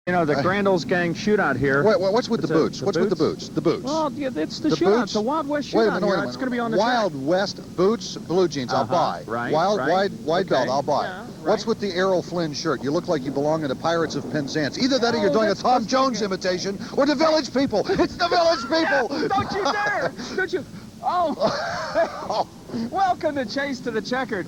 You know, the Grand Old Gang shootout here. Wait, what's with the boots? What's with the boots? The boots. Well, yeah, it's the shootout. It's the Wild West shootout. Wait a minute, here. It's going to be on the Wild track. West boots, blue jeans, I'll buy. Right, Wide belt, I'll buy. Yeah, right. What's with the Errol Flynn shirt? You look like you belong in the Pirates of Penzance. Either that or you're doing a Tom Jones imitation, or the Village People. It's the Village People! Don't you dare! Don't you... Oh! Welcome to Chase to the Checkered.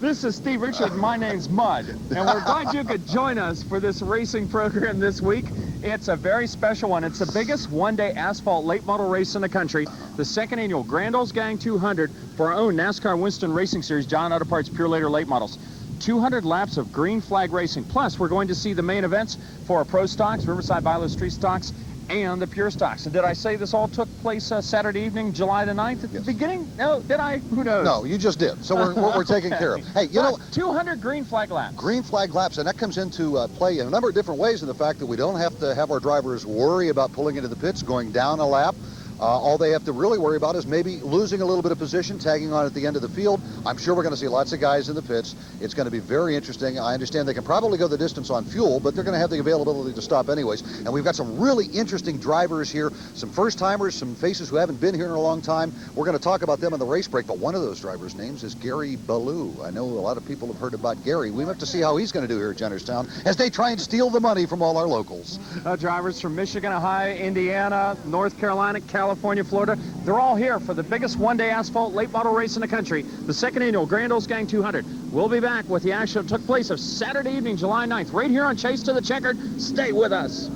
This is Steve Richard, and my name's Mud, and we're glad you could join us for this racing program this week. It's a very special one. It's the biggest one-day asphalt late model race in the country, the second annual Grand Old Gang 200 for our own NASCAR Winston Racing Series John Auto Parts Pure Later late models. 200 laps of green flag racing. Plus, we're going to see the main events for our Pro Stocks, Riverside Violet Street Stocks, and the Pure Stocks. And did I say this all took place Saturday evening, July the 9th at the beginning? No, did I? Who knows? No, you just did. So we're taking care of. Hey, you know... 200 green flag laps. Green flag laps, and that comes into play in a number of different ways in the fact that we don't have to have our drivers worry about pulling into the pits, going down a lap. All they have to really worry about is maybe losing a little bit of position, tagging on at the end of the field. I'm sure we're going to see lots of guys in the pits. It's going to be very interesting. I understand they can probably go the distance on fuel, but they're going to have the availability to stop anyways. And we've got some really interesting drivers here, some first-timers, some faces who haven't been here in a long time. We're going to talk about them in the race break, but one of those drivers' names is Gary Ballou. I know a lot of people have heard about Gary. We have to see how he's going to do here at Jennerstown as they try and steal the money from all our locals. Drivers from Michigan, Ohio, Indiana, North Carolina, California, Florida. They're all here for the biggest one-day asphalt late model race in the country, the second annual Grand Old Gang 200. We'll be back with the action that took place of Saturday evening, July 9th, right here on Chase to the Checkered. Stay with us.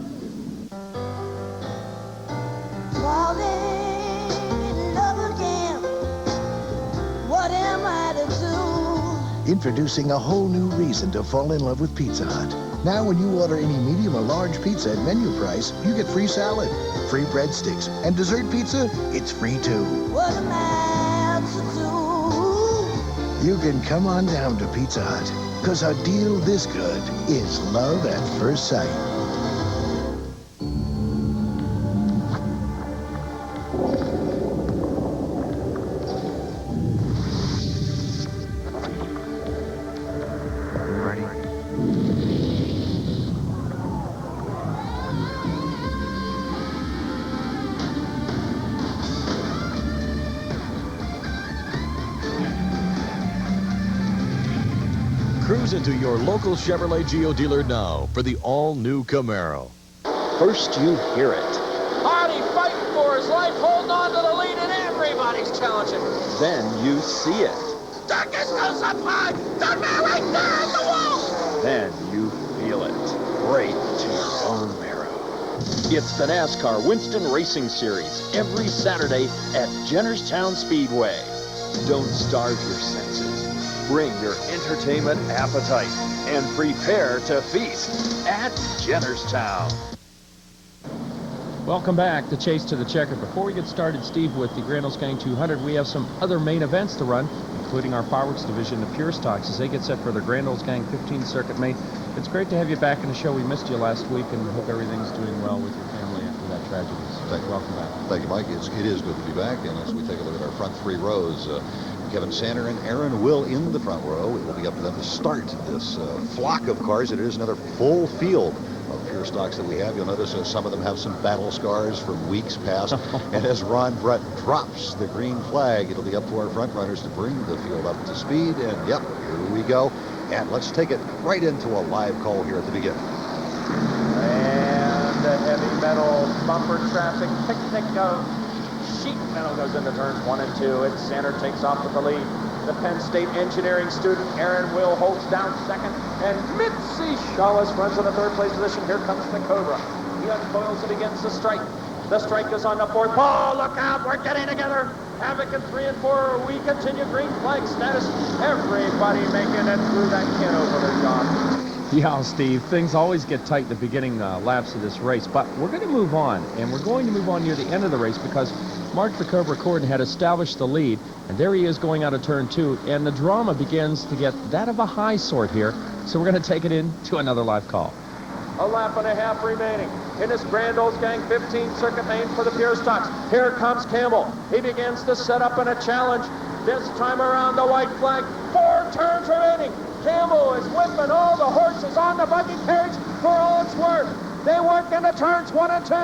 Falling in love again. What am I to do? Introducing a whole new reason to fall in love with Pizza Hut. Now when you order any medium or large pizza at menu price, you get free salad, free breadsticks, and dessert pizza, it's free too. What am I to do? You can come on down to Pizza Hut, because a deal this good is love at first sight. Cruise into your local Chevrolet Geo dealer now for the all-new Camaro. First you hear it. Hardy fighting for his life, holding on to the lead, and everybody's challenging. Then you see it. Darkness goes up high. They're right there at the wall. Then you feel it. Right to your own marrow. It's the NASCAR Winston Racing Series every Saturday at Jennerstown Speedway. Don't starve your senses. Bring your entertainment appetite and prepare to feast at Jennerstown. Welcome back to Chase to the Checkered. Before we get started, Steve, with the Grand Old Gang 200, we have some other main events to run, including our fireworks division, the Pure Stocks, as they get set for the Grand Old Gang 15 Circuit Main. It's great to have you back in the show. We missed you last week, and hope everything's doing well with your family after that tragedy. So welcome back. Thank you, Mike. It is good to be back, and as we take a look at our front three rows, Kevin Sander and Aaron Will in the front row. It will be up to them to start this flock of cars. It is another full field of Pure Stocks that we have. You'll notice some of them have some battle scars from weeks past. And as Ron Brett drops the green flag, it'll be up to our front runners to bring the field up to speed. And yep, here we go. And let's take it right into a live call here at the beginning. And the heavy metal bumper traffic picnic of sheet metal goes into turns 1 and 2. And Sander takes off with the lead. The Penn State engineering student Aaron Will holds down second, and Mitzi Shawless runs in the third place position. Here comes the Cobra. He uncoils it against the strike. The strike is on the fourth. Oh, look out! We're getting together. Havoc in 3 and 4. We continue green flag status. Everybody making it through that kid over there, John. Yeah, Steve, things always get tight the beginning laps of this race, but we're going to move on, and we're going to move on near the end of the race because Mark the Cobra Corden had established the lead, and there he is going out of turn 2, and the drama begins to get that of a high sort here, so we're going to take it into another live call. A lap and a half remaining in this Grand Old Gang 15 Circuit Main for the Pure Stocks. Here comes Campbell. He begins to set up in a challenge. This time around the white flag. 4 turns remaining. Campbell is whipping all the horses on the buggy carriage for all it's worth. work into turns 1 and 2.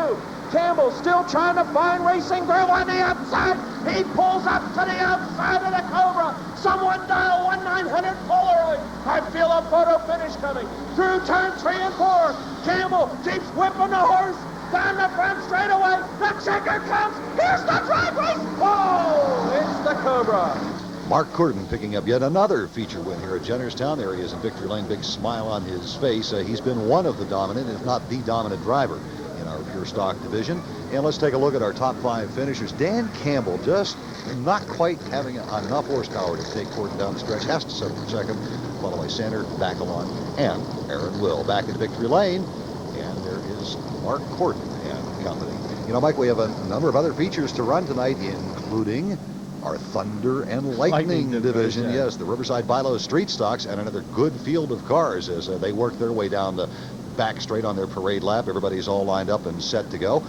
Campbell still trying to find racing groove on the outside. He pulls up to the outside of the Cobra. Someone dial 1-900 Polaroid. I feel a photo finish coming. Through turn 3 and 4. Campbell keeps whipping the horse down the front straightaway. The checker comes. Here's the drive race. Oh, it's the Cobra. Mark Corden picking up yet another feature win here at Jennerstown. There he is in victory lane, big smile on his face. He's been one of the dominant, if not the dominant driver in our pure stock division. And let's take a look at our top 5 finishers. Dan Campbell just not quite having enough horsepower to take Corden down the stretch. Has to settle for second, followed by Sander, Bacalon, and Aaron Will. Back in victory lane, and there is Mark Corden and company. You know, Mike, we have a number of other features to run tonight, including our Thunder and Lightning division. Yeah. Yes, the Riverside Bilo Street Stocks, and another good field of cars as they work their way down the back straight on their parade lap. Everybody's all lined up and set to go.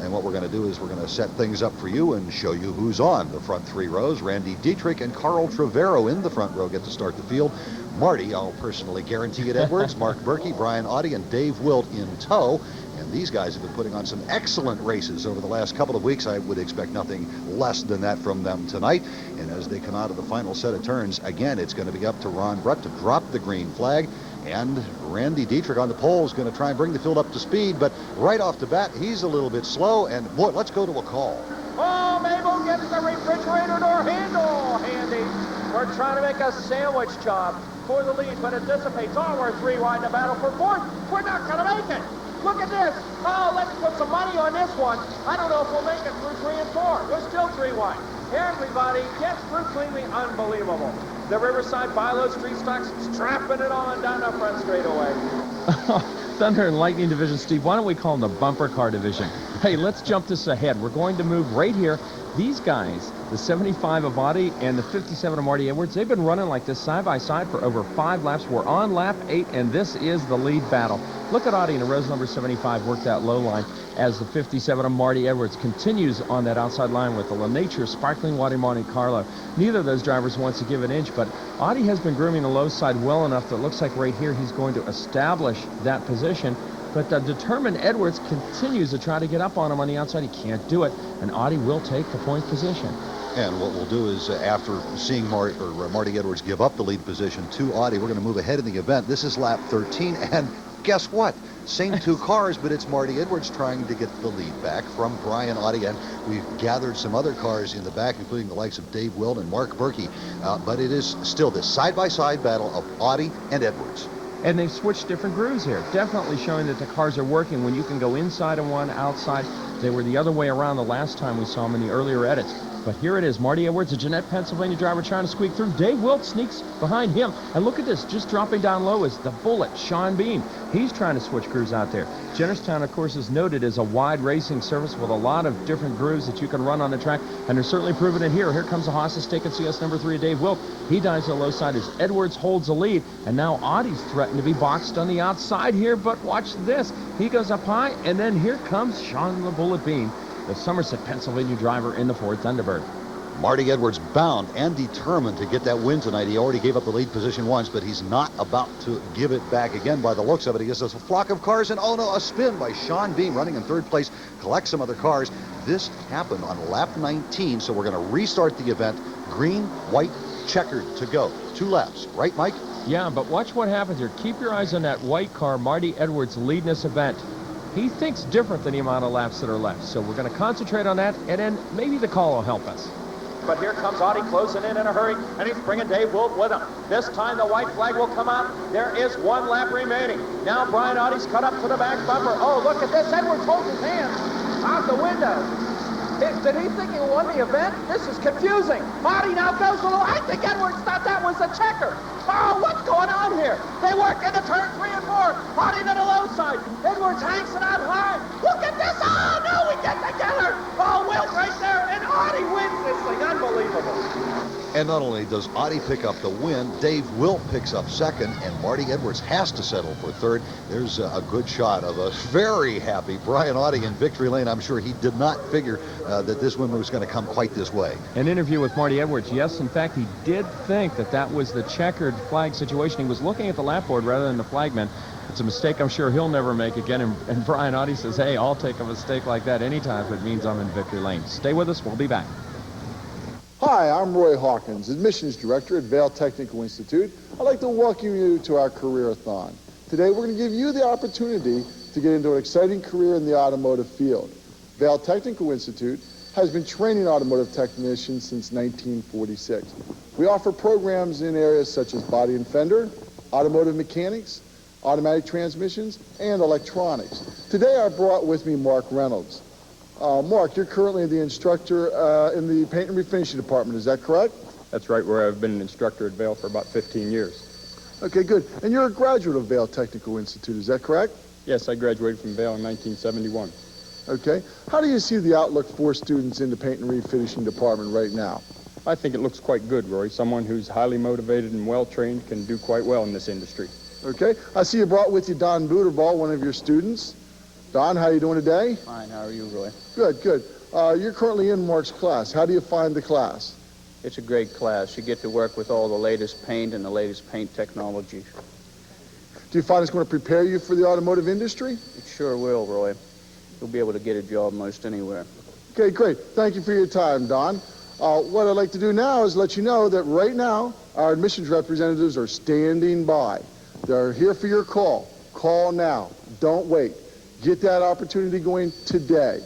And what we're going to do is we're going to set things up for you and show you who's on the front 3 rows. Randy Dietrich and Carl Trevero in the front row get to start the field. Marty, I'll personally guarantee it, Edwards, Mark Berkey, Brian Audie, and Dave Wilt in tow. And these guys have been putting on some excellent races over the last couple of weeks. I would expect nothing less than that from them tonight. And as they come out of the final set of turns, again, it's going to be up to Ron Brett to drop the green flag. And Randy Dietrich on the pole is going to try and bring the field up to speed. But right off the bat, he's a little bit slow. And boy, let's go to a call. Oh, Mabel gets the refrigerator door handle handy. We're trying to make a sandwich job for the lead, but it dissipates. Oh, we're 3 wide in the battle for 4th. We're not going to make it. Look at this. Oh, let's put some money on this one. I don't know if we'll make it through 3 and 4. We're still 3 wide. Everybody gets through cleanly. Unbelievable. The Riverside Bilo Street Stocks strapping it on down the front straightaway. Thunder and Lightning division, Steve. Why don't we call them the bumper car division? Hey, let's jump this ahead. We're going to move right here. These guys, the 75 of Audie and the 57 of Marty Edwards, they've been running like this side by side for over 5 laps. We're on lap 8, and this is the lead battle. Look at Audie in a rows number 75 work that low line as the 57 of Marty Edwards continues on that outside line with the La Nature Sparkling Water Monte Carlo. Neither of those drivers wants to give an inch, but Audie has been grooming the low side well enough that it looks like right here he's going to establish that position. But the determined Edwards continues to try to get up on him on the outside. He can't do it, and Audie will take the point position. And what we'll do is after seeing Marty Edwards give up the lead position to Audie, we're going to move ahead in the event. This is lap 13, and guess what? Same 2 cars, but it's Marty Edwards trying to get the lead back from Brian Audie, and we've gathered some other cars in the back, including the likes of Dave Wilt and Mark Berkey. But it is still this side-by-side battle of Audie and Edwards. And they've switched different grooves here, definitely showing that the cars are working when you can go inside of one, outside. They were the other way around the last time we saw them in the earlier edits. But here it is, Marty Edwards, a Jeanette, Pennsylvania driver trying to squeak through. Dave Wilt sneaks behind him. And look at this, just dropping down low is the Bullet, Sean Bean. He's trying to switch grooves out there. Jennerstown, of course, is noted as a wide racing service with a lot of different grooves that you can run on the track, and they're certainly proving it here. Here comes the Haas taking CS number 3, Dave Wilt. He dives to the low side as Edwards holds the lead, and now Audie's threatened to be boxed on the outside here, but watch this. He goes up high, and then here comes Sean the Bullet Bean, the Somerset, Pennsylvania driver in the Ford Thunderbird. Marty Edwards bound and determined to get that win tonight. He already gave up the lead position once, but he's not about to give it back again by the looks of it. He gets a flock of cars, and oh no, a spin by Sean Beam running in 3rd place, collects some other cars. This happened on lap 19, so we're going to restart the event. Green, white, checkered to go. 2 laps, right, Mike? Yeah, but watch what happens here. Keep your eyes on that white car, Marty Edwards leading this event. He thinks different than the amount of laps that are left, so we're going to concentrate on that, and then maybe the call will help us. But here comes Audie closing in a hurry, and he's bringing Dave Wilt with him. This time the white flag will come out. There is 1 lap remaining. Now Brian Audie's cut up to the back bumper. Oh, look at this. Edwards holds his hand out the window. Did he think he won the event? This is confusing. Audie now goes a little. I think Edwards thought that was a checker. Oh, what's going on here? They work into turn 3 and 4. Audie to the low side. Edwards hangs it out high. Look at this. Oh, no, we get together. Oh, Wilt right there, and Audie wins this thing. Unbelievable. And not only does Audie pick up the win, Dave Wilt picks up 2nd, and Marty Edwards has to settle for 3rd. There's a good shot of a very happy Brian Audie in victory lane. I'm sure he did not figure that this win was going to come quite this way. An interview with Marty Edwards. Yes, in fact, he did think that that was the checkered flag situation. He was looking at the lap board rather than the flagman. It's a mistake I'm sure he'll never make again. And Brian Audie says, hey, I'll take a mistake like that anytime if it means I'm in victory lane. Stay with us. We'll be back. Hi, I'm Roy Hawkins, Admissions Director at Vale Technical Institute. I'd like to welcome you to our careerathon. Today, we're going to give you the opportunity to get into an exciting career in the automotive field. Vale Technical Institute has been training automotive technicians since 1946. We offer programs in areas such as body and fender, automotive mechanics, automatic transmissions, and electronics. Today, I brought with me Mark Reynolds. Mark, you're currently the instructor in the paint and refinishing department, is that correct? That's right, where I've been an instructor at Vale for about 15 years. Okay, good. And you're a graduate of Vale Technical Institute, is that correct? Yes, I graduated from Vale in 1971. Okay. How do you see the outlook for students in the paint and refinishing department right now? I think it looks quite good, Roy. Someone who's highly motivated and well-trained can do quite well in this industry. Okay. I see you brought with you Don Buterball, one of your students. Don, how are you doing today? Fine. How are you, Roy? Good, good. You're currently in Mark's class. How do you find the class? It's a great class. You get to work with all the latest paint and the latest paint technology. Do you find it's going to prepare you for the automotive industry? It sure will, Roy. You'll be able to get a job most anywhere. Okay, great. Thank you for your time, Don. What I'd like to do now is let you know that right now our admissions representatives are standing by. They're here for your call. Call now. Don't wait. Get that opportunity going today.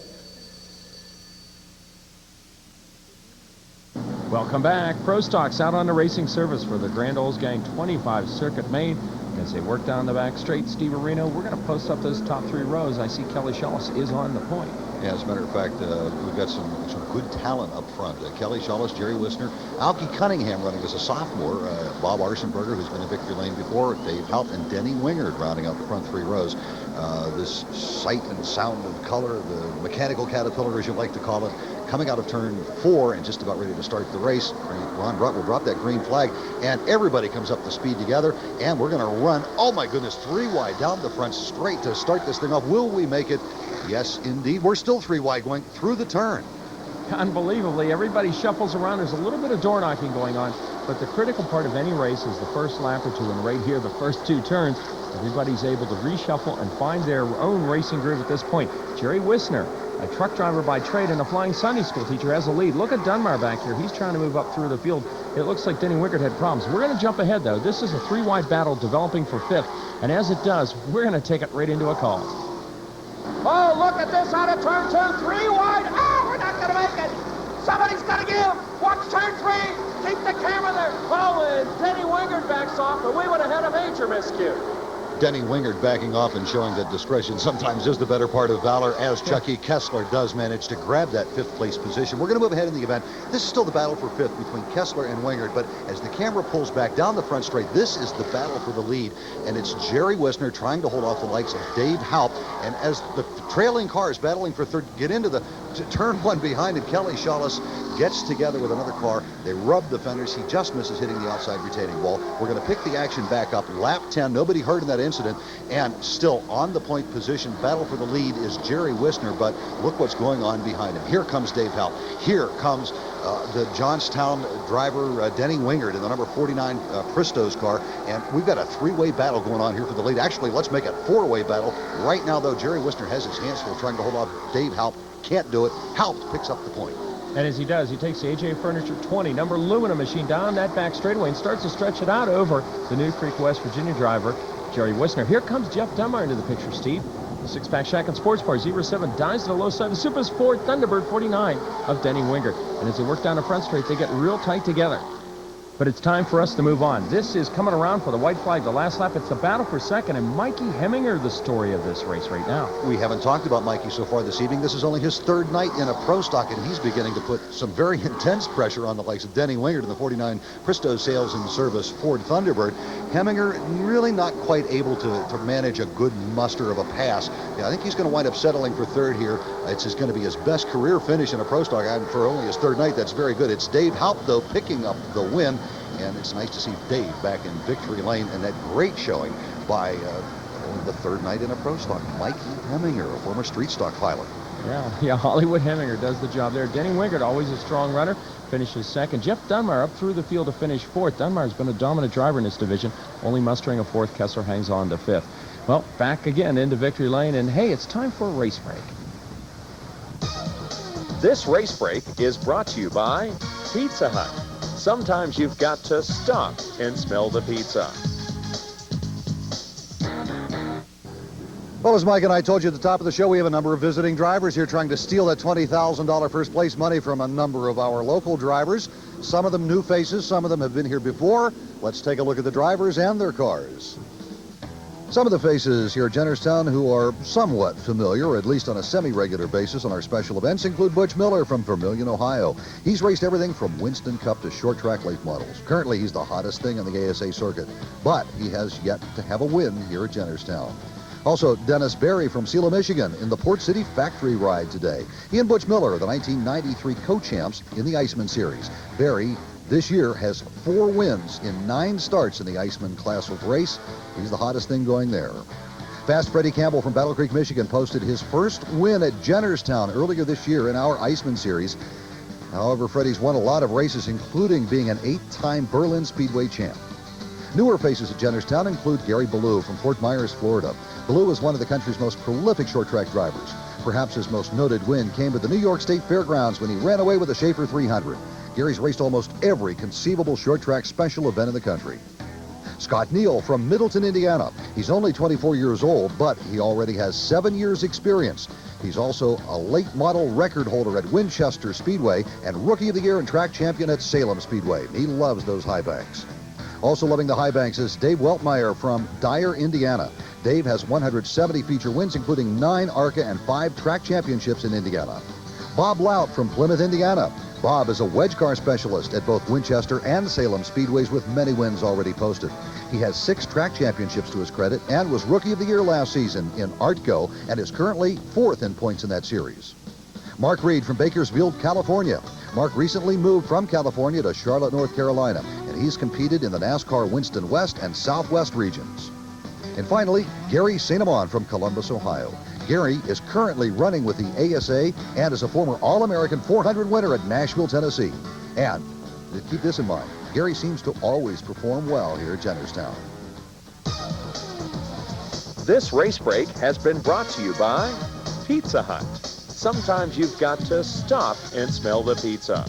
Welcome back. Pro Stock's out on the racing service for the Grand Old Gang 25 Circuit Main. As they work down the back straight, Steve Areno, we're going to post up those top three rows. I see Kelly Shawless is on the point. Yeah, as a matter of fact, we've got some good talent up front. Kelly Shawless, Jerry Wisner, Alki Cunningham running as a sophomore, Bob Arsenberger, who's been in victory lane before, Dave Haupt, and Denny Wingard rounding out the front three rows. This sight and sound and color, the mechanical caterpillar, as you like to call it, coming out of turn 4 and just about ready to start the race. Ron Brutt will drop that green flag, and everybody comes up to speed together, and we're going to run, oh my goodness, 3 wide down the front straight to start this thing off. Will we make it? Yes, indeed. We're still 3 wide going through the turn. Unbelievably, everybody shuffles around. There's a little bit of door knocking going on, but the critical part of any race is the first lap or two, and right here, the first 2 turns, everybody's able to reshuffle and find their own racing groove at this point. Jerry Wisner, a truck driver by trade and a flying Sunday school teacher, has a lead. Look at Dunbar back here. He's trying to move up through the field. It looks like Denny Wingard had problems. We're going to jump ahead, though. This is a 3-wide battle developing for 5th, and as it does, we're going to take it right into a call. Oh, look at this out of turn 2, 3 wide. Oh, we're not going to make it. Somebody's got to give. Watch turn 3. Keep the camera there. Oh, and Denny Wingard backs off, but we would have had a major miscue. Denny Wingard backing off and showing that discretion sometimes is the better part of valor, as Chucky Kessler does manage to grab that 5th place position. We're going to move ahead in the event. This is still the battle for 5th between Kessler and Wingard, but as the camera pulls back down the front straight, this is the battle for the lead, and it's Jerry Wisner trying to hold off the likes of Dave Haupt, and as the trailing cars battling for 3rd get into the turn 1 behind, and Kelly Shawless gets together with another car. They rub the fenders. He just misses hitting the outside retaining wall. We're going to pick the action back up. Lap 10, nobody hurt in that incident, and still on the point position. Battle for the lead is Jerry Wisner, but look what's going on behind him. Here comes Dave Haupt. Here comes the Johnstown driver, Denny Wingard, in the number 49 Pristos car, and we've got a 3-way battle going on here for the lead. Actually, let's make it a 4-way battle. Right now, though, Jerry Wisner has his hands full trying to hold off Dave Haupt. Can't do it. Haupt picks up the point. And as he does, he takes the AJ Furniture 20, number aluminum machine, down that back straightaway and starts to stretch it out over the New Creek, West Virginia driver, Jerry Wisner. Here comes Jeff Dunbar into the picture, Steve. The 6-pack Shack and Sports Bar, 07, dies to the low side. The Super's Ford Thunderbird 49 of Denny Wingard. And as they work down the front straight, they get real tight together. But it's time for us to move on. This is coming around for the white flag, the last lap. It's the battle for 2nd, and Mikey Heminger, the story of this race right now. We haven't talked about Mikey so far this evening. This is only his 3rd night in a pro stock, and he's beginning to put some very intense pressure on the likes of Denny Wingard in the 49 Pristos Sales and Service Ford Thunderbird. Heminger really not quite able to manage a good muster of a pass. Yeah, I think he's going to wind up settling for 3rd here. It's going to be his best career finish in a pro stock, and for only his 3rd night, that's very good. It's Dave Haupt, though, picking up the win. And it's nice to see Dave back in victory lane, and that great showing by only the 3rd night in a pro stock, Mikey Heminger, a former street stock pilot. Yeah, Hollywood Heminger does the job there. Denny Wingard, always a strong runner, finishes 2nd. Jeff Dunbar up through the field to finish 4th. Dunbar's been a dominant driver in this division, only mustering a 4th. Kessler hangs on to 5th. Well, back again into victory lane, and hey, it's time for a race break. This race break is brought to you by Pizza Hut. Sometimes you've got to stop and smell the pizza. Well, as Mike and I told you at the top of the show, we have a number of visiting drivers here trying to steal that $20,000 first place money from a number of our local drivers. Some of them new faces, some of them have been here before. Let's take a look at the drivers and their cars. Some of the faces here at Jennerstown who are somewhat familiar, or at least on a semi-regular basis on our special events, include Butch Miller from Vermilion, Ohio. He's raced everything from Winston Cup to short track late models. Currently, he's the hottest thing on the ASA circuit, but he has yet to have a win here at Jennerstown. Also, Dennis Berry from Sela, Michigan in the Port City Factory Ride today. He and Butch Miller are the 1993 co-champs in the Iceman Series. Berry this year has 4 wins in 9 starts in the Iceman class of race. He's the hottest thing going there. Fast Freddie Campbell from Battle Creek, Michigan posted his first win at Jennerstown earlier this year in our Iceman Series. However, Freddie's won a lot of races, including being an 8-time Berlin Speedway champ. Newer faces at Jennerstown include Gary Ballou from Fort Myers, Florida. Ballou is one of the country's most prolific short track drivers. Perhaps his most noted win came at the New York State Fairgrounds when he ran away with a Schaefer 300. Gary's raced almost every conceivable short track special event in the country. Scott Neal from Middleton, Indiana. He's only 24 years old, but he already has 7 years experience. He's also a late model record holder at Winchester Speedway and Rookie of the Year and track champion at Salem Speedway. He loves those high banks. Also loving the high banks is Dave Weltmeyer from Dyer, Indiana. Dave has 170 feature wins, including 9 ARCA and 5 track championships in Indiana. Bob Lout from Plymouth, Indiana. Bob is a wedge car specialist at both Winchester and Salem Speedways with many wins already posted. He has 6 track championships to his credit and was Rookie of the Year last season in ARTCO and is currently 4th in points in that series. Mark Reed from Bakersfield, California. Mark recently moved from California to Charlotte, North Carolina, and he's competed in the NASCAR Winston West and Southwest regions. And finally, Gary St. Amand from Columbus, Ohio. Gary is currently running with the ASA and is a former All-American 400 winner at Nashville, Tennessee. And keep this in mind, Gary seems to always perform well here at Jennerstown. This race break has been brought to you by Pizza Hut. Sometimes you've got to stop and smell the pizza.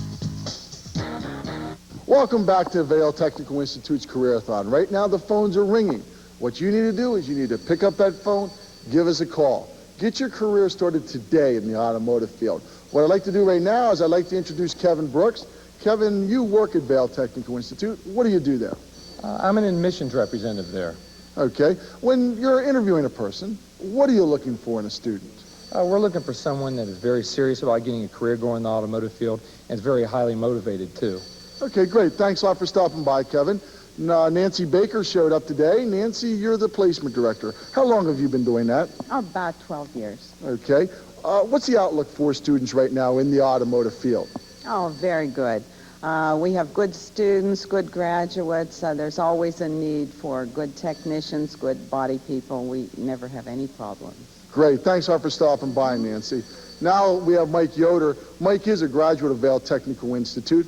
Welcome back to Vale Technical Institute's Careerathon. Right now the phones are ringing. What you need to do is you need to pick up that phone, give us a call. Get your career started today in the automotive field. What I'd like to do right now is I'd like to introduce Kevin Brooks. Kevin, you work at Vale Technical Institute. What do you do there? I'm an admissions representative there. Okay. When you're interviewing a person, what are you looking for in a student? We're looking for someone that is very serious about getting a career going in the automotive field and is very highly motivated too. Okay, great. Thanks a lot for stopping by, Kevin. Nancy Baker showed up today. Nancy, you're the placement director. How long have you been doing that? About 12 years. Okay. What's the outlook for students right now in the automotive field? Oh, very good. We have good students, good graduates. There's always a need for good technicians, good body people. We never have any problems. Great. Thanks a lot for stopping by, Nancy. Now we have Mike Yoder. Mike is a graduate of Vale Technical Institute.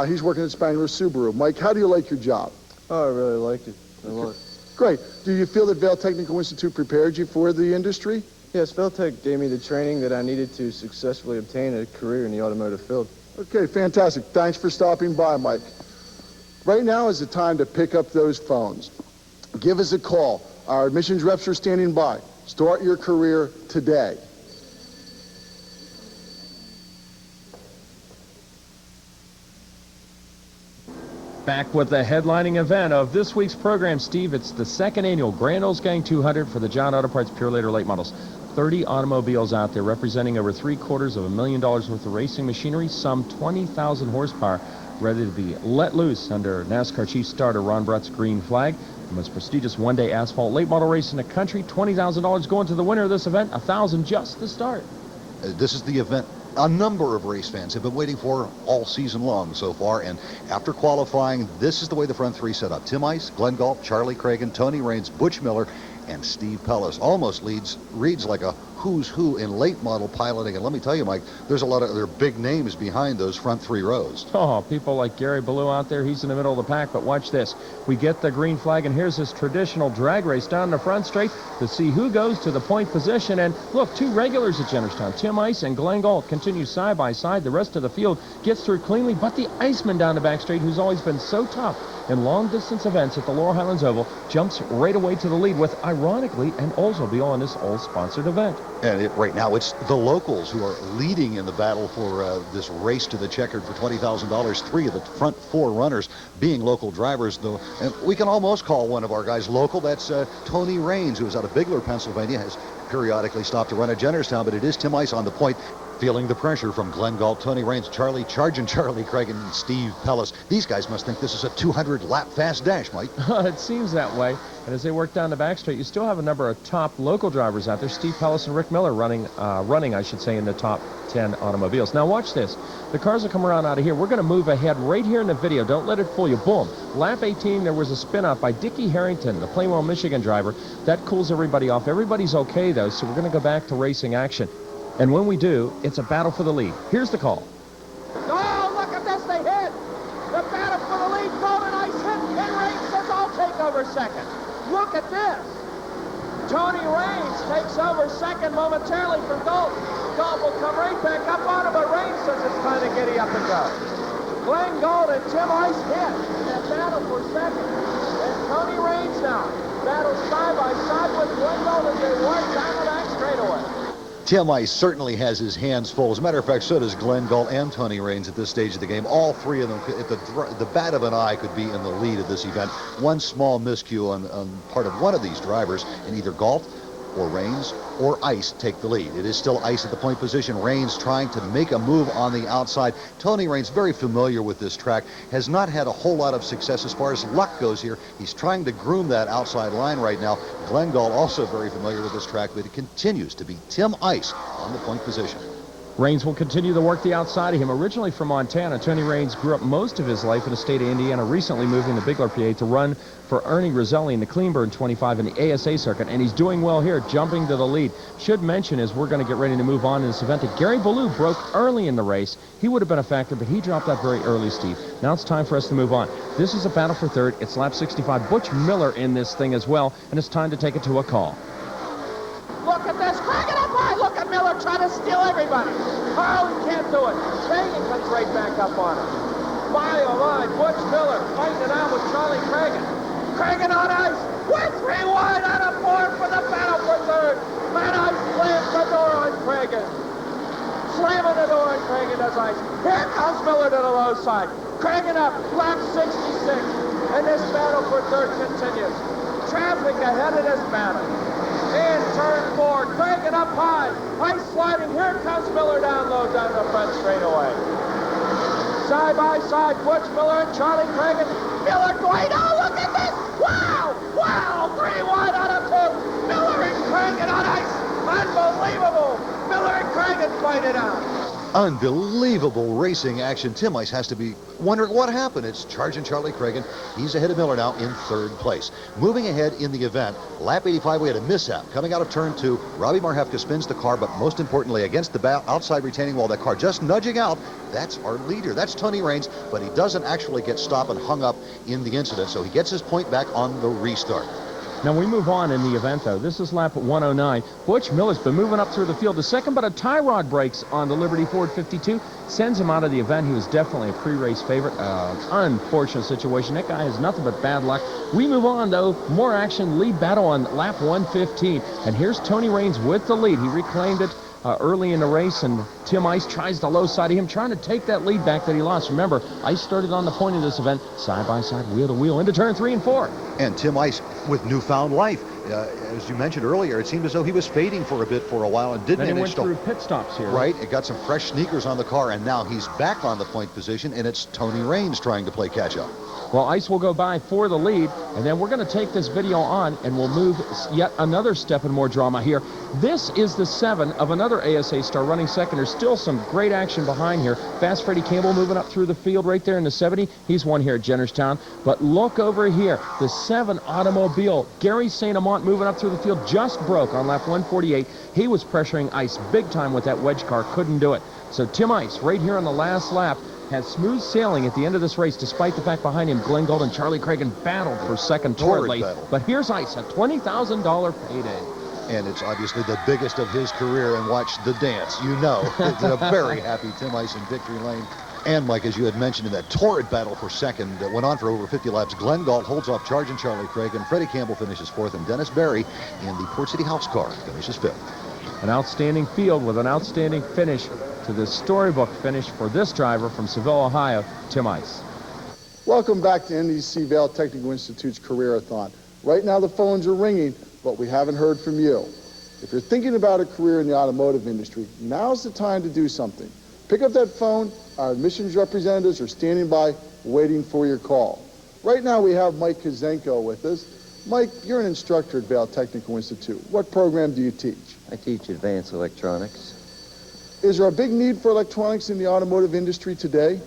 He's working at Spangler Subaru. Mike, how do you like your job? Oh, I really like it. I love it. Great. Do you feel that Vale Technical Institute prepared you for the industry? Yes, Vale Tech gave me the training that I needed to successfully obtain a career in the automotive field. Okay, fantastic. Thanks for stopping by, Mike. Right now is the time to pick up those phones. Give us a call. Our admissions reps are standing by. Start your career today. Back with the headlining event of this week's program, Steve. It's the 2nd annual Grand Olds Gang 200 for the John Auto Parts Pure Later Late Models. 30 automobiles out there representing over $750,000 worth of racing machinery, some 20,000 horsepower, ready to be let loose under NASCAR Chief Starter Ron Brutt's green flag. The most prestigious one-day asphalt late model race in the country. $20,000 going to the winner of this event, $1,000 just to start. This is the event a number of race fans have been waiting for all season long so far, and after qualifying, this is the way the front three set up. Tim Ice, Glenn Galt, Charlie Cragen, Tony Raines, Butch Miller, and Steve Pellis. Almost reads like a who's who in late model piloting. And let me tell you, Mike, there's a lot of other big names behind those front 3 rows. Oh, people like Gary Ballou out there. He's in the middle of the pack. But watch this. We get the green flag, and here's this traditional drag race down the front straight to see who goes to the point position. And look, 2 regulars at Jennerstown, Tim Ice and Glenn Galt, continue side by side. The rest of the field gets through cleanly, but the Iceman down the back straight, who's always been so tough in long-distance events at the Laurel Highlands Oval, jumps right away to the lead with, ironically, an Oldsmobile on this all-sponsored event. And right now, it's the locals who are leading in the battle for this race to the checkered for $20,000. 3 of the front 4 runners being local drivers, though. And we can almost call one of our guys local. That's Tony Raines, who is out of Bigler, Pennsylvania, has periodically stopped to run at Jennerstown, but it is Tim Ice on the point, feeling the pressure from Glenn Galt, Tony Raines, Charlie Craig, and Steve Pellis. These guys must think this is a 200-lap fast dash, Mike. It seems that way. And as they work down the back straight, you still have a number of top local drivers out there. Steve Pellis and Rick Miller running, I should say, in the top 10 automobiles. Now watch this. The cars will come around out of here. We're going to move ahead right here in the video. Don't let it fool you. Boom. Lap 18, there was a spin-out by Dickie Harrington, the Plainwell, Michigan driver. That cools everybody off. Everybody's okay, though, so we're going to go back to racing action. And when we do, it's a battle for the lead. Here's the call. Oh, look at this, they hit! The battle for the lead, Golden Ice hit, and Raines says, I'll take over second. Look at this. Tony Raines takes over second momentarily from Galt. Galt will come right back up on him, but Raines says it's time to giddy up and go. Glenn Galt and Tim Ice hit in that battle for second. And Tony Raines now battles side by side with Glenn Galt as they work down the back straightaway. Tim Ice certainly has his hands full. As a matter of fact, so does Glenn Galt and Tony Raines at this stage of the game. All 3 of them, at the bat of an eye, could be in the lead of this event. One small miscue on part of one of these drivers, and either Galt or Raines or Ice take the lead. It is still Ice at the point position. Raines trying to make a move on the outside. Tony Raines, very familiar with this track, has not had a whole lot of success as far as luck goes here. He's trying to groom that outside line right now. Glenn Galt also very familiar with this track, but it continues to be Tim Ice on the point position. Raines will continue to work the outside of him. Originally from Montana, Tony Raines grew up most of his life in the state of Indiana, recently moving to Bigler, PA to run for Ernie Roselli in the Cleanburn 25 in the ASA circuit, and he's doing well here, jumping to the lead. Should mention, as we're going to get ready to move on in this event, that Gary Ballou broke early in the race. He would have been a factor, but he dropped out very early, Steve. Now it's time for us to move on. This is a battle for third. It's lap 65. Butch Miller in this thing as well, and it's time to take it to a call. Look at this, crank it up high. Look at Miller trying to steal everybody. Oh, he can't do it. Cragen comes right back up on him. My, oh my, Butch Miller fighting it out with Charlie Cragen. Cragen on ice. We're 3 wide out of 4 for the battle for third. Matt Ice slams the door on Cragen. Slamming the door on Cragen does Ice. Here comes Miller to the low side. Cragen up, lap 66. And this battle for third continues. Traffic ahead of this battle. In turn 4, Cragen up high, Ice sliding, here comes Miller down low down the front straightaway. Side by side, Butch Miller and Charlie Cragen. Miller going, oh look at this, wow, wow, 3 wide out of 2, Miller and Cragen on Ice, unbelievable, Miller and Cragen fight it out. Unbelievable racing action. Tim Ice has to be wondering what happened. It's charging Charlie Cragen. He's ahead of Miller now in 3rd place. Moving ahead in the event, lap 85, we had a mishap. Coming out of turn 2, Robbie Marhefka spins the car, but most importantly, against the outside retaining wall, that car just nudging out. That's our leader. That's Tony Raines, but he doesn't actually get stopped and hung up in the incident, so he gets his point back on the restart. Now we move on in the event, though. This is lap 109. Butch Miller's been moving up through the field to second, but a tie rod breaks on the Liberty Ford 52. Sends him out of the event. He was definitely a pre-race favorite. Unfortunate situation. That guy has nothing but bad luck. We move on, though. More action. Lead battle on lap 115. And here's Tony Raines with the lead. He reclaimed it early in the race, and Tim Ice tries the low side of him, trying to take that lead back that he lost. Remember, Ice started on the point of this event, side by side, wheel to wheel, into turn 3 and 4. And Tim Ice with newfound life. As you mentioned earlier, it seemed as though he was fading for a bit for a while and didn't manage to... Then he went through pit stops here. Right, it got some fresh sneakers on the car, and now he's back on the point position, and it's Tony Raines trying to play catch-up. Well, Ice will go by for the lead, and then we're going to take this video on, and we'll move yet another step in more drama here. This is the 7 of another ASA star running second. There's still some great action behind here. Fast Freddie Campbell moving up through the field right there in the 70. He's won here at Jennerstown. But look over here, the 7 automobile. Gary St. Amant moving up through the field, just broke on lap 148. He was pressuring Ice big time with that wedge car, couldn't do it. So Tim Ice right here on the last lap has smooth sailing at the end of this race, despite the fact behind him Glenn Gould and Charlie Cragen battled for second torridly. But here's Ice, a $20,000 payday. And it's obviously the biggest of his career, and watch the dance. You know, it's a very happy Tim Ice in victory lane. And Mike, as you had mentioned, in that torrid battle for second that went on for over 50 laps, Glenn Gould holds off Charging Charlie Cragen, Freddie Campbell finishes 4th, and Dennis Berry in the Port City House car finishes 5th. An outstanding field with an outstanding finish to the storybook finish for this driver from Seville, Ohio, Tim Ice. Welcome back to NEC Vale Technical Institute's Careerathon. Right now the phones are ringing, but we haven't heard from you. If you're thinking about a career in the automotive industry, now's the time to do something. Pick up that phone. Our admissions representatives are standing by waiting for your call. Right now we have Mike Kazenko with us. Mike, you're an instructor at Vale Technical Institute. What program do you teach? I teach advanced electronics. Is there a big need for electronics in the automotive industry today?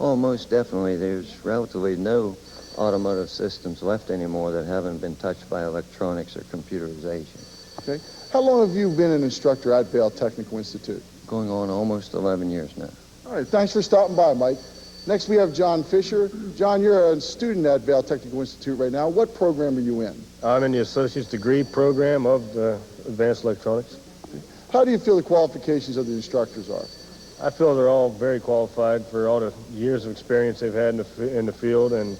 Oh, most definitely. There's relatively no automotive systems left anymore that haven't been touched by electronics or computerization. Okay. How long have you been an instructor at Vale Technical Institute? Going on almost 11 years now. All right, thanks for stopping by, Mike. Next we have John Fisher. John, you're a student at Vale Technical Institute right now. What program are you in? I'm in the associate's degree program of advanced electronics. How do you feel the qualifications of the instructors are? I feel they're all very qualified for all the years of experience they've had in the field, and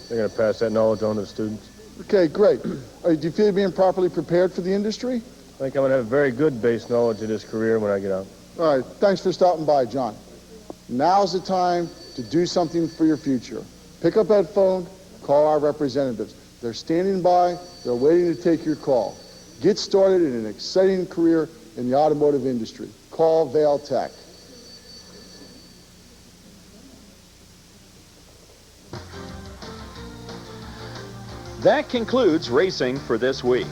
they're going to pass that knowledge on to the students. Okay, great. Do you feel you're being properly prepared for the industry? I think I'm going to have very good base knowledge of this career when I get out. All right, thanks for stopping by, John. Now's the time to do something for your future. Pick up that phone, call our representatives. They're standing by, they're waiting to take your call. Get started in an exciting career in the automotive industry. Call Vale Tech. That concludes racing for this week.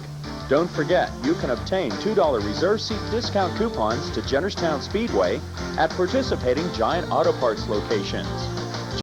Don't forget, you can obtain $2 reserve seat discount coupons to Jennerstown Speedway at participating Giant Auto Parts locations.